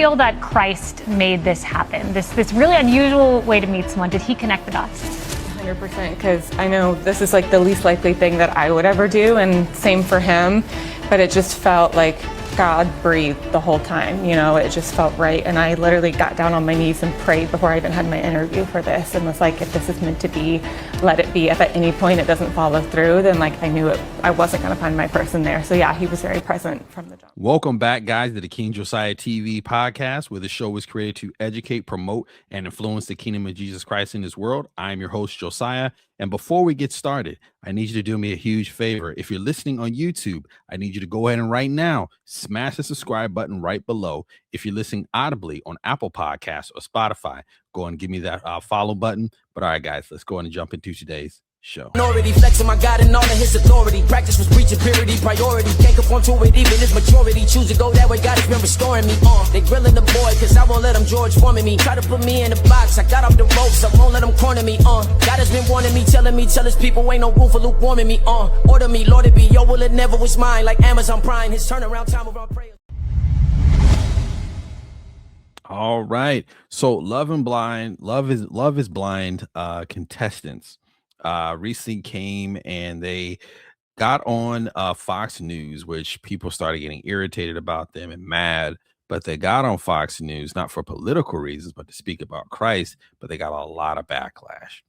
feel that Christ made this happen? This really unusual way to meet someone. Did he connect the dots? 100%, because I know this is like the least likely thing that I would ever do, and same for him, but it just felt like God breathed the whole time, you know, it just felt right. And I literally got down on my knees and prayed before I even had my interview for this, and was like, if this is meant to be, let it be. If at any point it doesn't follow through, then like I knew I wasn't going to find my person there. So yeah, he was very present from the jump. Welcome back, guys, to the King Josiah TV podcast, where the show is created to educate, promote, and influence the kingdom of Jesus Christ in this world. I'm your host, Josiah. And before we get started, I need you to do me a huge favor. If you're listening on YouTube, I need you to go ahead and right now smash the subscribe button right below. If you're listening audibly on Apple Podcasts or Spotify, go and give me that follow button. But all right, guys, let's go and jump into today's show. Already flexing my God and all of his authority. Practice was preaching purity, priority. Can't conform to it, even his maturity. Choose to go that way, God has been restoring me. They grilling the boy, cause I won't let them George forming me. Try to put me in a box, I got off the ropes, I won't let them corner me. God has been warning me, tell his people ain't no room for lukewarming me. Order me, Lord, it be your will, it never was mine. Like Amazon Prime, his turnaround time around prayer. All right. So Love is Blind contestants recently came and they got on Fox News, which people started getting irritated about them and mad. But they got on Fox News, not for political reasons, but to speak about Christ. But they got a lot of backlash.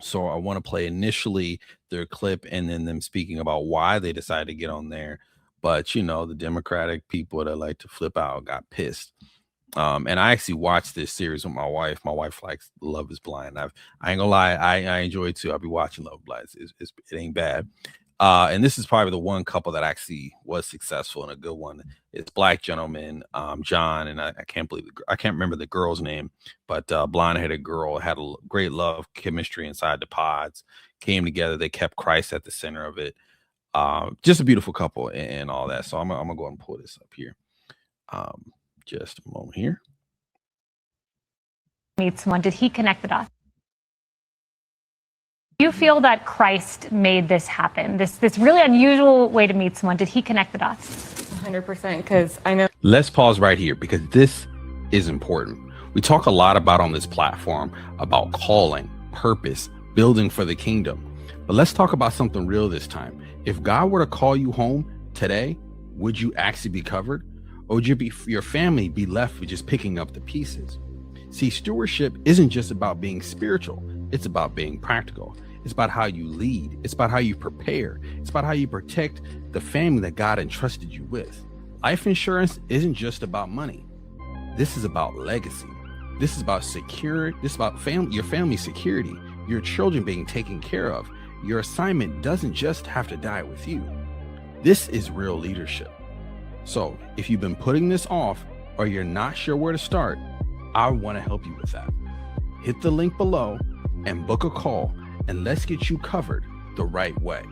So I want to play initially their clip and then them speaking about why they decided to get on there. But, you know, the Democratic people that like to flip out got pissed. And I actually watched this series with my wife. My wife likes Love is Blind. I ain't gonna lie, I enjoy it too. I'll be watching Love is Blind. It ain't bad. And this is probably the one couple that actually was successful and a good one. It's black gentleman, John, and I can't remember the girl's name, but blonde-headed girl had a great love chemistry inside the pods. Came together, they kept Christ at the center of it. Just a beautiful couple and all that. So I'm gonna go ahead and pull this up here. Just a moment here. Meet someone. Did he connect the dots? Do you feel that Christ made this happen? This really unusual way to meet someone. Did he connect the dots? 100%, because I know. Let's pause right here because this is important. We talk a lot about on this platform about calling, purpose, building for the kingdom. But let's talk about something real this time. If God were to call you home today, would you actually be covered? Or would your family be left with just picking up the pieces? See, stewardship isn't just about being spiritual. It's about being practical. It's about how you lead. It's about how you prepare. It's about how you protect the family that God entrusted you with. Life insurance isn't just about money. This is about legacy. This is about security. This is about your family security, your children being taken care of. Your assignment doesn't just have to die with you. This is real leadership. So if you've been putting this off or you're not sure where to start, I want to help you with that. Hit the link below and book a call and let's get you covered the right way.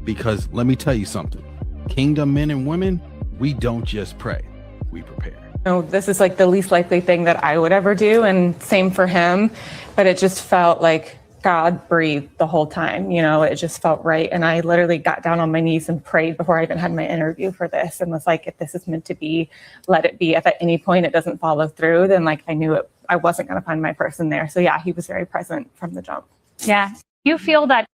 Because let me tell you something, kingdom men and women, we don't just pray, we prepare. No, this is like the least likely thing that I would ever do, and same for him, but it just felt like God breathed the whole time, you know, it just felt right. And I literally got down on my knees and prayed before I even had my interview for this, and was like, if this is meant to be, let it be. If at any point it doesn't follow through, then like I knew I wasn't going to find my person there. So yeah, he was very present from the jump. Yeah. You feel that.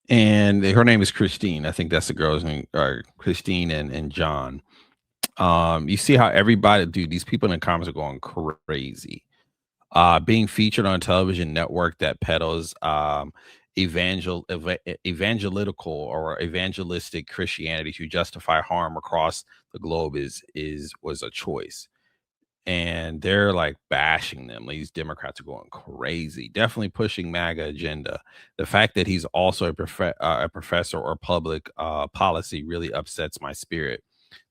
And her name is Christine. I think that's the girl's name, Christine and John. You see how everybody, dude, these people in the comments are going crazy. Being featured on a television network that peddles evangelical or evangelistic Christianity to justify harm across the globe was a choice. And they're like bashing them. These Democrats are going crazy, definitely pushing MAGA agenda. The fact that he's also a professor or public policy really upsets my spirit.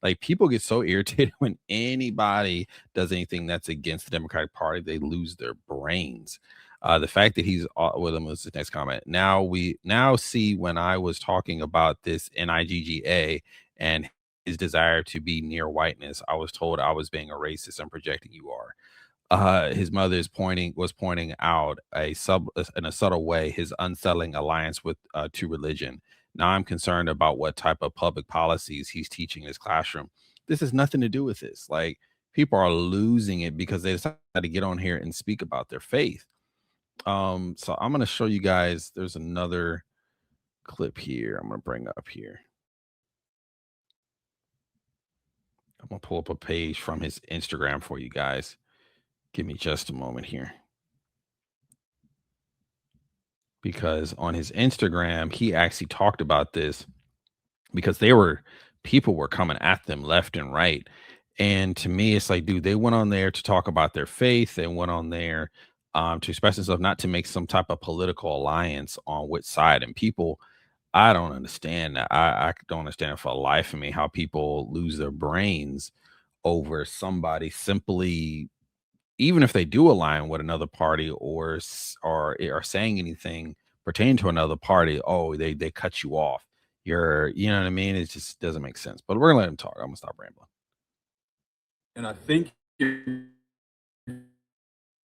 Like, people get so irritated when anybody does anything that's against the Democratic Party, they lose their brains. The fact that he's with them was the next comment. Now see, when I was talking about this NIGGA and his desire to be near whiteness, I was told I was being a racist and projecting you are. His mother was pointing out in a subtle way his unsettling alliance with to religion. Now I'm concerned about what type of public policies he's teaching in his classroom. This has nothing to do with this. Like, people are losing it because they decided to get on here and speak about their faith. So I'm going to show you guys, there's another clip here I'm going to bring up here. I'm going to pull up a page from his Instagram for you guys. Give me just a moment here. Because on his Instagram, he actually talked about this because people were coming at them left and right. And to me, it's like, dude, they went on there to talk about their faith. They went on there to express themselves, not to make some type of political alliance on which side. And people, I don't understand that. I don't understand for the life of me how people lose their brains over somebody simply, even if they do align with another party or are saying anything pertaining to another party. Oh, they cut you off. You know what I mean? It just doesn't make sense. But we're gonna let him talk. I'm gonna stop rambling. And I think if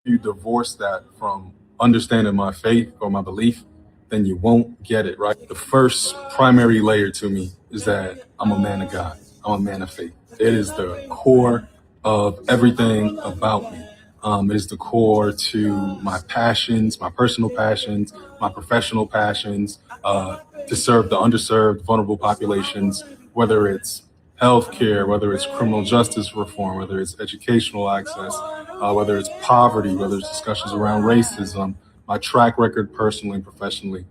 you divorce that from understanding my faith or my belief, then you won't get it, right? The first primary layer to me is that I'm a man of God. I'm a man of faith. It is the core of everything about me. It is the core to my passions, my personal passions, my professional passions, to serve the underserved, vulnerable populations, whether it's healthcare, whether it's criminal justice reform, whether it's educational access, whether it's poverty, whether it's discussions around racism, my track record personally and professionally,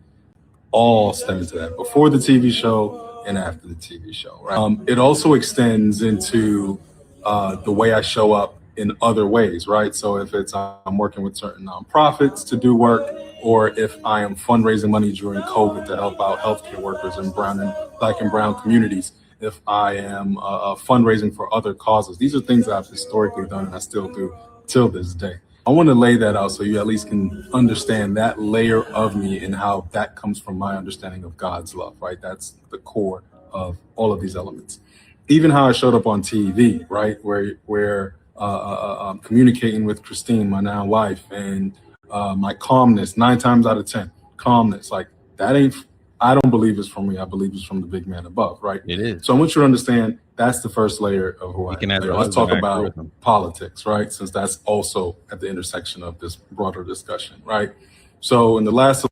all stem into that before the TV show and after the TV show. Right? It also extends into the way I show up in other ways, right? So if it's I'm working with certain nonprofits to do work, or if I am fundraising money during COVID to help out healthcare workers in Black and brown communities, if I am fundraising for other causes, these are things I've historically done and I still do till this day. I want to lay that out so you at least can understand that layer of me and how that comes from my understanding of God's love, right? That's the core of all of these elements. Even how I showed up on TV, right? Where I'm communicating with Christine, my now wife, and my calmness, 9 times out of 10, calmness, like that ain't, I don't believe it's from me. I believe it's from the big man above, right? It is. So I want you to understand that's the first layer of who I am. Let's talk about politics, right? Since that's also at the intersection of this broader discussion, right? So in the last...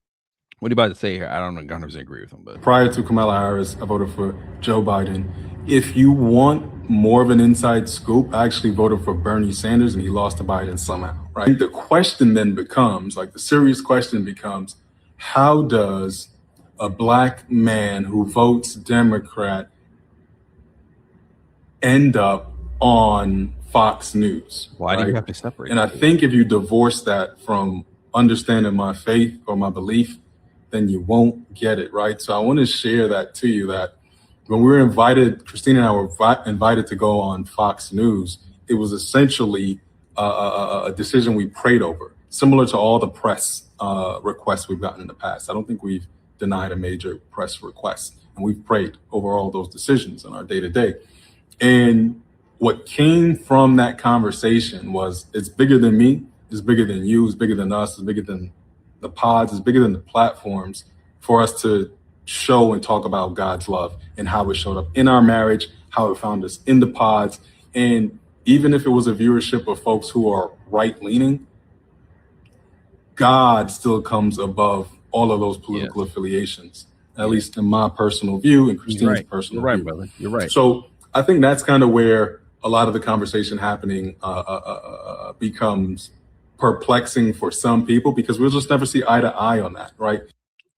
What are you about to say here? I don't 100% agree with him, but prior to Kamala Harris, I voted for Joe Biden. If you want more of an inside scoop, I actually voted for Bernie Sanders and he lost to Biden somehow, right? The question then becomes, like the serious question becomes, how does a Black man who votes Democrat end up on Fox News? Why do you have to separate? And I think if you divorce that from understanding my faith or my belief, then you won't get it, right? So I want to share that to you, that when we were invited, Christine and I were invited to go on Fox News, it was essentially a decision we prayed over, similar to all the press requests we've gotten in the past. I don't think we've denied a major press request, and we've prayed over all those decisions in our day-to-day. And what came from that conversation was, it's bigger than me, it's bigger than you, it's bigger than us, it's bigger than the pods, it's bigger than the platforms, for us to show and talk about God's love and how it showed up in our marriage, how it found us in the pods. And even if it was a viewership of folks who are right-leaning, God still comes above all of those political affiliations, at least in my personal view and Christine's personal view. Brother. You're right. So I think that's kind of where a lot of the conversation happening becomes perplexing for some people, because we'll just never see eye to eye on that, right?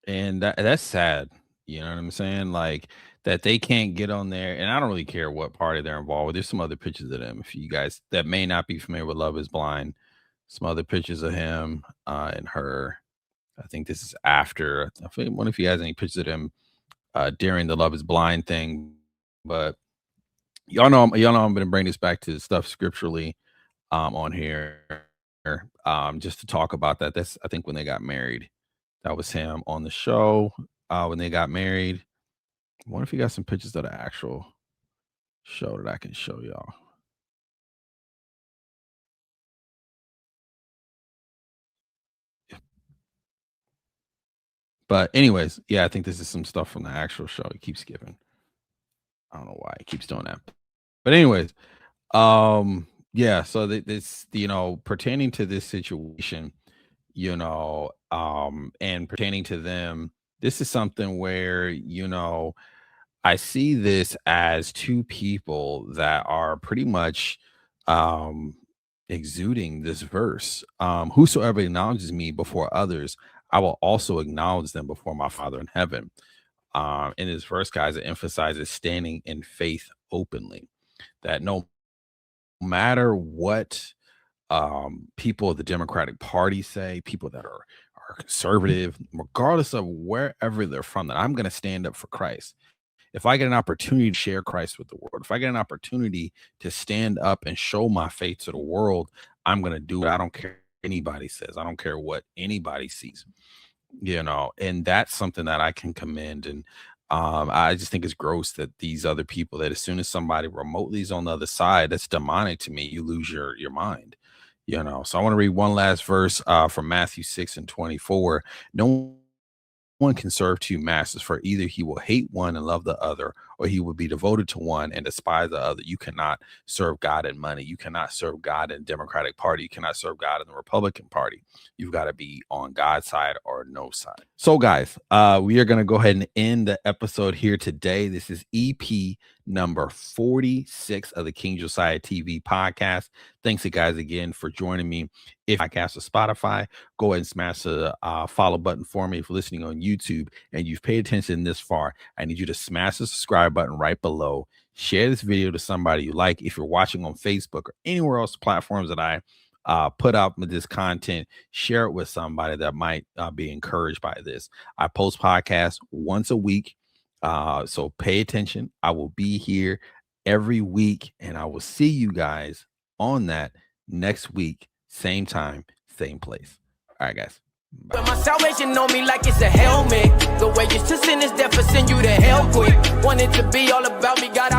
And that's sad. You know what I'm saying? Like that they can't get on there. And I don't really care what party they're involved with. There's some other pictures of them, if you guys that may not be familiar with Love is Blind, some other pictures of him and her. I think this is after. I wonder if he has any pictures of them during the Love is Blind thing. But y'all know I'm going to bring this back to stuff scripturally on here. Just to talk about that. That's, I think, when they got married. That was him on the show when they got married. I wonder if he got some pictures of the actual show that I can show y'all. But anyways, yeah, I think this is some stuff from the actual show. He keeps skipping. I don't know why he keeps doing that. But anyways, Yeah, so this, pertaining to this situation, and pertaining to them, this is something where, I see this as two people that are pretty much um exuding this verse. Whosoever acknowledges me before others, I will also acknowledge them before my Father in heaven. In this verse, guys, it emphasizes standing in faith openly, that no matter what people of the Democratic Party say, people that are conservative, regardless of wherever they're from, that I'm going to stand up for Christ. If I get an opportunity to share Christ with the world, if I get an opportunity to stand up and show my faith to the world, I'm going to do it. I don't care what anybody says. I don't care what anybody sees, and that's something that I can commend. And I just think it's gross that these other people, that as soon as somebody remotely is on the other side, that's demonic to me. You lose your mind, So I want to read one last verse from Matthew 6:24. No one can serve two masters, for either he will hate one and love the other, or he will be devoted to one and despise the other. You cannot serve God and money. You cannot serve God in the Democratic Party. You cannot serve God in the Republican Party. You've got to be on God's side or no side. So, guys, we are going to go ahead and end the episode here today. This is EP number 46 of the King Josiah TV podcast. Thanks, you guys, again for joining me. If podcast or Spotify, go ahead and smash the follow button for me. If you're listening on YouTube and you've paid attention this far, I need you to smash the subscribe button right below. Share this video to somebody you like. If you're watching on Facebook or anywhere else platforms that I put out with this content, share it with somebody that might be encouraged by this. I post podcasts once a week, so pay attention. I will be here every week, and I will see you guys on that next week. Same time, same place. All right, guys. Bye. But my salvation on me like it's a helmet. The way you to sin is death, for send you to hell quick. Want it to be all about me, got